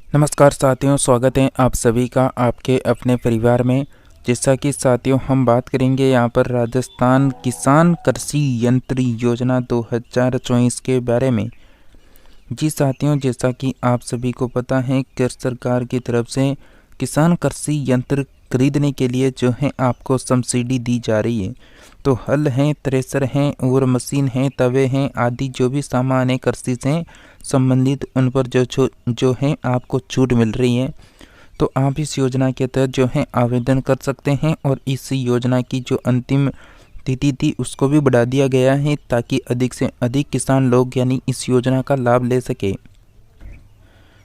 नमस्कार साथियों, स्वागत है आप सभी का आपके अपने परिवार में। जैसा कि साथियों हम बात करेंगे यहाँ पर राजस्थान किसान कृषि यंत्र योजना 2024 के बारे में। जी साथियों, जैसा कि आप सभी को पता है कि सरकार की तरफ से किसान कृषि यंत्र खरीदने के लिए जो है आपको सब्सिडी दी जा रही है। तो हल हैं, थ्रेसर हैं और मशीन हैं, तवे हैं आदि जो भी सामान है कृषि से संबंधित उन पर जो है आपको छूट मिल रही है। तो आप इस योजना के तहत जो है आवेदन कर सकते हैं और इस योजना की जो अंतिम तिथि थी उसको भी बढ़ा दिया गया है ताकि अधिक से अधिक किसान लोग यानी इस योजना का लाभ ले सके।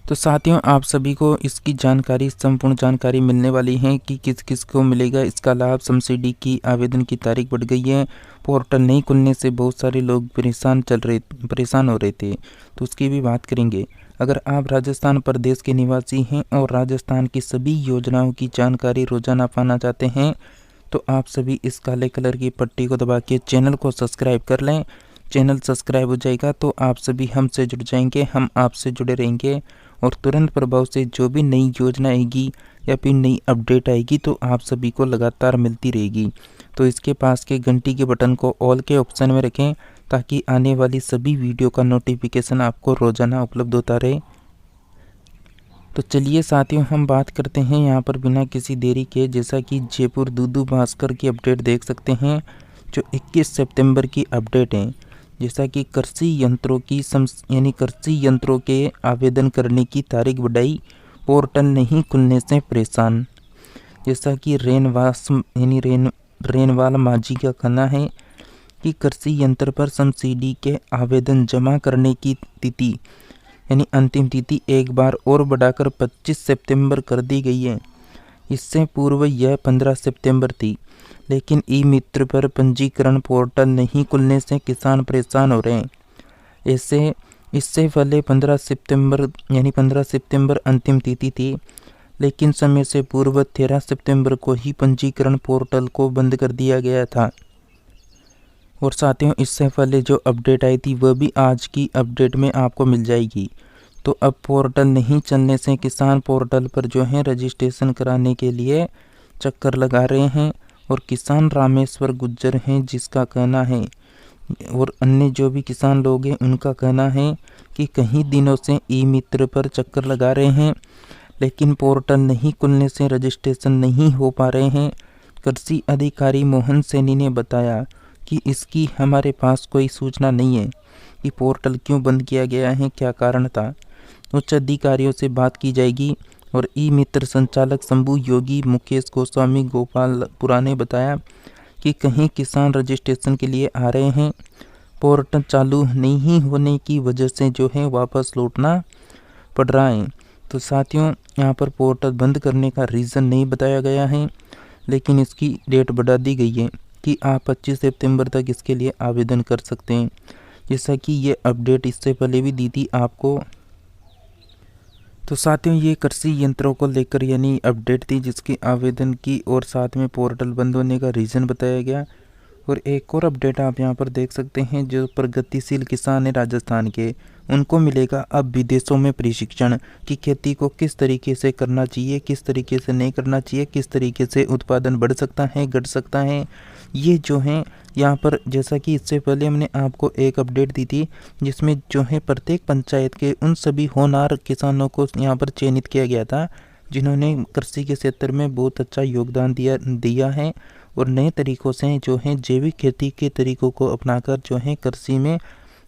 तो साथियों आप सभी को इसकी जानकारी संपूर्ण जानकारी मिलने वाली है कि किस किस को मिलेगा इसका लाभ। सब्सिडी की आवेदन की तारीख बढ़ गई है। पोर्टल नहीं खुलने से बहुत सारे लोग परेशान हो रहे थे, तो उसकी भी बात करेंगे। अगर आप राजस्थान प्रदेश के निवासी हैं और राजस्थान की सभी योजनाओं की जानकारी रोजाना पाना चाहते हैं तो आप सभी इस काले कलर की पट्टी को दबा के चैनल को सब्सक्राइब कर लें। चैनल सब्सक्राइब हो जाएगा तो आप सभी हमसे जुड़ जाएंगे, हम आपसे जुड़े रहेंगे और तुरंत प्रभाव से जो भी नई योजना आएगी या फिर नई अपडेट आएगी तो आप सभी को लगातार मिलती रहेगी। तो इसके पास के घंटी के बटन को ऑल के ऑप्शन में रखें ताकि आने वाली सभी वीडियो का नोटिफिकेशन आपको रोजाना उपलब्ध होता रहे। तो चलिए साथियों हम बात करते हैं यहाँ पर बिना किसी देरी के। जैसा कि जयपुर दूदू भास्कर की अपडेट देख सकते हैं जो 21 सितंबर की अपडेट है। जैसा कि कृषि यंत्रों की यानी कृषि यंत्रों के आवेदन करने की तारीख बढ़ाई, पोर्टल नहीं खुलने से परेशान। जैसा कि रेनवाल माझी का कहना है कि कृषि यंत्र पर सब्सिडी के आवेदन जमा करने की तिथि यानी अंतिम तिथि एक बार और बढ़ाकर 25 सितंबर कर दी गई है। इससे पूर्व यह 15 सितंबर थी, लेकिन ई मित्र पर पंजीकरण पोर्टल नहीं खुलने से किसान परेशान हो रहे हैं। इससे पहले 15 सितंबर अंतिम तिथि थी, लेकिन समय से पूर्व 13 सितंबर को ही पंजीकरण पोर्टल को बंद कर दिया गया था। और साथियों इससे पहले जो अपडेट आई थी वह भी आज की अपडेट में आपको मिल जाएगी। तो अब पोर्टल नहीं चलने से किसान पोर्टल पर जो है रजिस्ट्रेशन कराने के लिए चक्कर लगा रहे हैं। और किसान रामेश्वर गुज्जर हैं जिसका कहना है और अन्य जो भी किसान लोग हैं उनका कहना है कि कई दिनों से ई मित्र पर चक्कर लगा रहे हैं, लेकिन पोर्टल नहीं खुलने से रजिस्ट्रेशन नहीं हो पा रहे हैं। कृषि अधिकारी मोहन सैनी ने बताया कि इसकी हमारे पास कोई सूचना नहीं है कि पोर्टल क्यों बंद किया गया है, क्या कारण था। उच्च अधिकारियों से बात की जाएगी। और ई मित्र संचालक शंभू योगी मुकेश गोस्वामी गोपालपुरा ने बताया कि कहीं किसान रजिस्ट्रेशन के लिए आ रहे हैं, पोर्टल चालू नहीं होने की वजह से जो है वापस लौटना पड़ रहा है। तो साथियों यहाँ पर पोर्टल बंद करने का रीज़न नहीं बताया गया है, लेकिन इसकी डेट बढ़ा दी गई है कि आप 25 सितंबर तक इसके लिए आवेदन कर सकते हैं। जैसा कि ये अपडेट इससे पहले भी दी थी आपको। तो साथियों ये कृषि यंत्रों को लेकर यानी अपडेट थी जिसकी आवेदन की और साथ में पोर्टल बंद होने का रीज़न बताया गया। और एक और अपडेट आप यहाँ पर देख सकते हैं, जो प्रगतिशील किसान है राजस्थान के उनको मिलेगा अब विदेशों में प्रशिक्षण कि खेती को किस तरीके से करना चाहिए, किस तरीके से नहीं करना चाहिए, किस तरीके से उत्पादन बढ़ सकता है, घट सकता है। ये जो है यहाँ पर जैसा कि इससे पहले हमने आपको एक अपडेट दी थी जिसमें जो है प्रत्येक पंचायत के उन सभी होनहार किसानों को यहाँ पर चयनित किया गया था जिन्होंने कृषि के क्षेत्र में बहुत अच्छा योगदान दिया है और नए तरीक़ों से जो है जैविक खेती के तरीक़ों को अपनाकर जो है कृषि में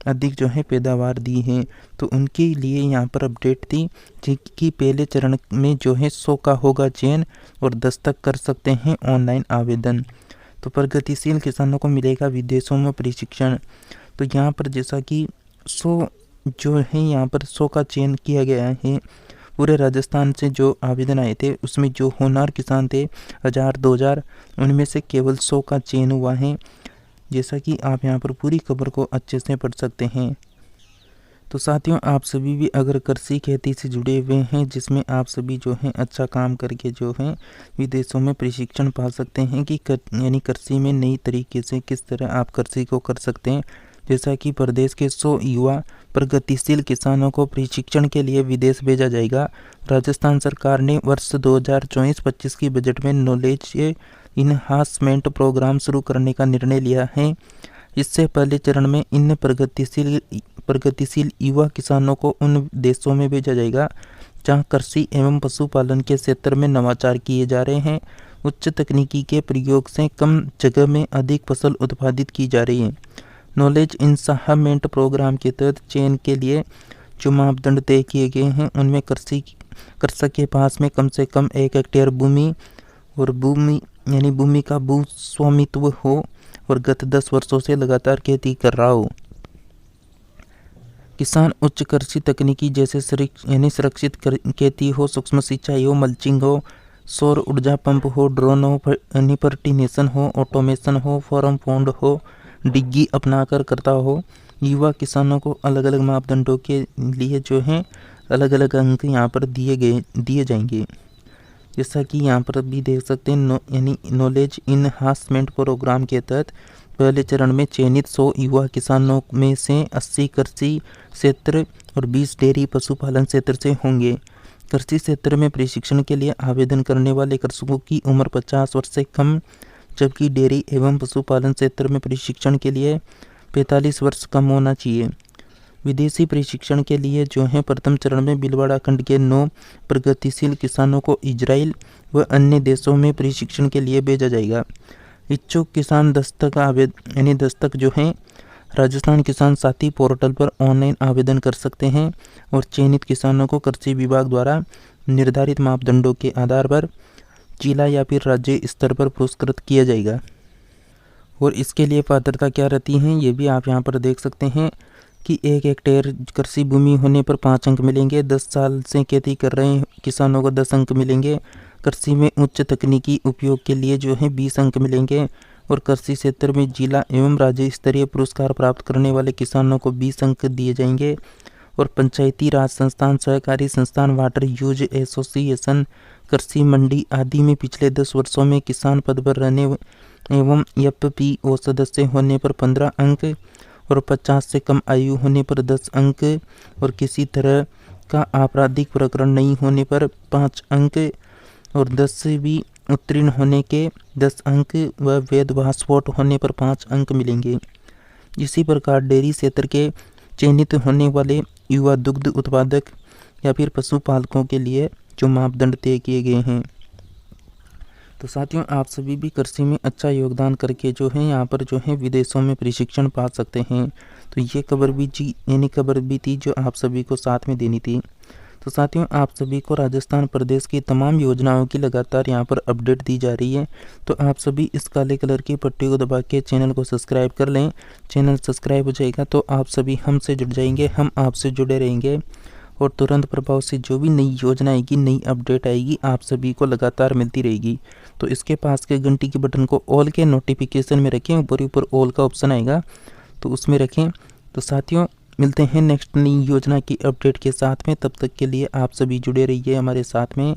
अधिक जो है पैदावार दी है। तो उनके लिए यहाँ पर अपडेट थी कि पहले चरण में जो है 100 का होगा चयन और दस्तक कर सकते हैं ऑनलाइन आवेदन। तो प्रगतिशील किसानों को मिलेगा विदेशों में प्रशिक्षण। तो यहाँ पर जैसा कि 100 जो है यहाँ पर 100 का चयन किया गया है। पूरे राजस्थान से जो आवेदन आए थे उसमें जो होनहार किसान थे 1000-2000 उनमें से केवल 100 का चयन हुआ है। जैसा कि आप यहाँ पर पूरी खबर को अच्छे से पढ़ सकते हैं। तो साथियों आप सभी भी अगर कृषि खेती से जुड़े हुए हैं जिसमें आप सभी जो हैं अच्छा काम करके जो है विदेशों में प्रशिक्षण पा सकते हैं कि यानी कृषि में नई तरीके से किस तरह आप कृषि को कर सकते हैं, जैसा कि प्रदेश के 100 युवा प्रगतिशील किसानों को प्रशिक्षण के लिए विदेश भेजा जाएगा। राजस्थान सरकार ने वर्ष 2024-25 की बजट में नॉलेज इनहांसमेंट प्रोग्राम शुरू करने का निर्णय लिया है। इससे पहले चरण में इन प्रगतिशील युवा किसानों को उन देशों में भेजा जाएगा जहां कृषि एवं पशुपालन के क्षेत्र में नवाचार किए जा रहे हैं। उच्च तकनीकी के प्रयोग से कम जगह में अधिक फसल उत्पादित की जा रही है। नॉलेज इनहांसमेंट प्रोग्राम के तहत चयन के लिए जो मापदंड तय किए गए हैं उनमें कृषक के पास में कम से कम 1 हेक्टेयर भूमि और भूमि का भू स्वामित्व हो और गत 10 वर्षों से लगातार खेती कर रहा हो। किसान उच्च कृषि तकनीकी जैसे सुरक्षित खेती हो, सूक्ष्म सिंचाई हो, मल्चिंग हो, सौर ऊर्जा पंप हो, ड्रोन हो, फर्टिलाइजेशन हो, ऑटोमेशन हो, फार्म पॉन्ड हो, डिग्गी अपनाकर करता हो। युवा किसानों को अलग अलग मापदंडों के लिए जो है अलग अलग अंक यहाँ पर दिए जाएंगे। जैसा कि यहाँ पर भी देख सकते हैं, यानी नॉलेज इनहांसमेंट प्रोग्राम के तहत पहले चरण में चयनित 100 युवा किसानों में से 80 कृषि क्षेत्र और 20 डेयरी पशुपालन क्षेत्र से होंगे। कृषि क्षेत्र में प्रशिक्षण के लिए आवेदन करने वाले कृषकों की उम्र 50 वर्ष से कम, जबकि डेयरी एवं पशुपालन क्षेत्र में प्रशिक्षण के लिए 45 वर्ष कम होना चाहिए। विदेशी प्रशिक्षण के लिए जो है प्रथम चरण में भीलवाड़ा खंड के 9 प्रगतिशील किसानों को इजराइल व अन्य देशों में प्रशिक्षण के लिए भेजा जाएगा। इच्छुक किसान दस्तक जो है राजस्थान किसान साथी पोर्टल पर ऑनलाइन आवेदन कर सकते हैं और चयनित किसानों को कृषि विभाग द्वारा निर्धारित मापदंडों के आधार पर जिला या फिर राज्य स्तर पर पुरस्कृत किया जाएगा। और इसके लिए पात्रता क्या रहती है ये भी आप यहाँ पर देख सकते हैं कि 1 हेक्टेयर कृषि भूमि होने पर 5 अंक मिलेंगे, 10 साल से खेती कर रहे किसानों को 10 अंक मिलेंगे, कृषि में उच्च तकनीकी उपयोग के लिए जो है 20 अंक मिलेंगे और कृषि क्षेत्र में जिला एवं राज्य स्तरीय पुरस्कार प्राप्त करने वाले किसानों को 20 अंक दिए जाएंगे। और पंचायती राज संस्थान, सहकारी संस्थान, वाटर यूज एसोसिएशन, कृषि मंडी आदि में पिछले 10 वर्षों में किसान पद पर रहने एवं एफपीओ सदस्य होने पर 15 अंक और 50 से कम आयु होने पर 10 अंक और किसी तरह का आपराधिक प्रकरण नहीं होने पर 5 अंक और 10वीं उत्तीर्ण होने के 10 अंक व वैध पासपोर्ट होने पर 5 अंक मिलेंगे। इसी प्रकार डेयरी क्षेत्र के चयनित होने वाले युवा दुग्ध उत्पादक या फिर पशुपालकों के लिए जो मापदंड तय किए गए हैं। तो साथियों, आप सभी भी कृषि में अच्छा योगदान करके जो है यहाँ पर जो है विदेशों में प्रशिक्षण पा सकते हैं। तो ये खबर भी थी जो आप सभी को साथ में देनी थी। तो साथियों, आप सभी को राजस्थान प्रदेश की तमाम योजनाओं की लगातार यहाँ पर अपडेट दी जा रही है। तो आप सभी इस काले कलर की पट्टी को दबा के चैनल को सब्सक्राइब कर लें। चैनल सब्सक्राइब हो जाएगा तो आप सभी हमसे जुड़ जाएंगे, हम आपसे जुड़े रहेंगे और तुरंत प्रभाव से जो भी नई योजना आएगी, नई अपडेट आएगी, आप सभी को लगातार मिलती रहेगी। तो इसके पास के घंटी के बटन को ऑल के नोटिफिकेशन में रखें, ऊपर ऑल का ऑप्शन आएगा तो उसमें रखें। तो साथियों, मिलते हैं नेक्स्ट नई योजना की अपडेट के साथ में। तब तक के लिए आप सभी जुड़े रहिए हमारे साथ में।